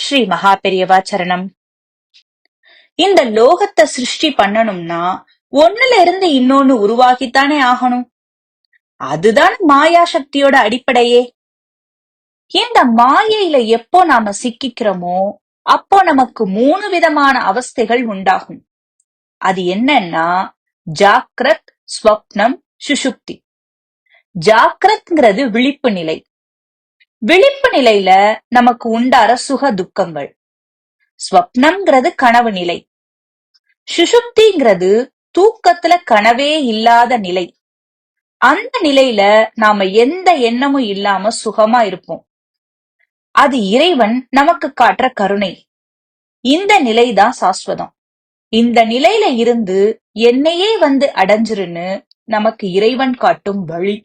ஸ்ரீ மகா பெரியவா சரணம். இந்த லோகத்தை சிருஷ்டி பண்ணணும்னா ஒண்ணுல இருந்து இன்னொன்னு உருவாகித்தானே ஆகணும். அதுதான் மாயா சக்தியோட அடிப்படையே. இந்த மாயையில எப்போ நாம சிக்கிக்கிறோமோ அப்போ நமக்கு 3 விதமான அவஸ்தைகள் உண்டாகும். அது என்னன்னா ஜாக்ரத், ஸ்வப்னம், சுஷுப்தி. ஜாக்ரத்ங்கிறது விழிப்பு நிலை. விழிப்பு நிலையில நமக்கு உண்டார சுக துக்கங்கள். ஸ்வப்னம்ங்கிறது கனவு நிலை. சுஷுப்திங்கிறது தூக்கத்துல கனவே இல்லாத நிலை. அந்த நிலையில நாம எந்த எண்ணமும் இல்லாம சுகமா இருப்போம். அது இறைவன் நமக்கு காட்டுற கருணை. இந்த நிலைதான் சாஸ்வதம். இந்த நிலையில இருந்து என்னையே வந்து அடைஞ்சிருன்னு நமக்கு இறைவன் காட்டும் வழி.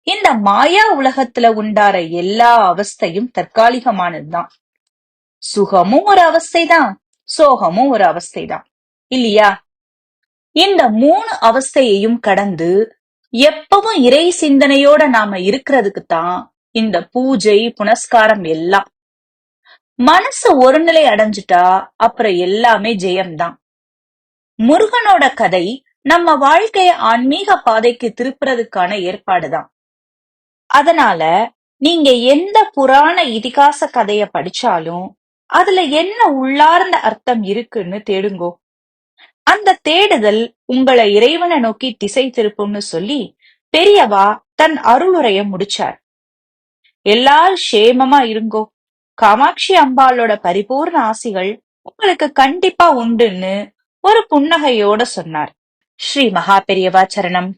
இந்த மாயா உலகத்துல உண்டார எல்லா அவஸ்தையும் தற்காலிகமானதுதான். சுகமும் ஒரு அவஸ்தைதான், சோகமும் ஒரு அவஸ்தைதான், இல்லையா? இந்த 3 அவஸ்தையையும் கடந்து எப்பவும் இறை சிந்தனையோட நாம இருக்கிறதுக்குத்தான் இந்த பூஜை புனஸ்காரம் எல்லாம். மனசு ஒரு நிலை அடைஞ்சிட்டா அப்புறம் எல்லாமே ஜெயம்தான். முருகனோட கதை நம்ம வாழ்க்கைய ஆன்மீக பாதைக்கு திருப்புறதுக்கான ஏற்பாடுதான். அதனால நீங்க எந்த புராண இதிகாச கதைய படிச்சாலும் அதுல என்ன உள்ளார்ந்த அர்த்தம் இருக்குன்னு தேடுங்கோ. அந்த தேடுதல் உங்களை இறைவனை நோக்கி திசை திருப்பும்னு சொல்லி பெரியவா தன் அருளுரைய முடிச்சார். எல்லாரும் சேமமா இருங்கோ. காமாட்சி அம்பாளோட பரிபூர்ண ஆசிகள் உங்களுக்கு கண்டிப்பா உண்டுன்னு ஒரு புன்னகையோட சொன்னார். ஸ்ரீ மகா பெரியவா சரணம்.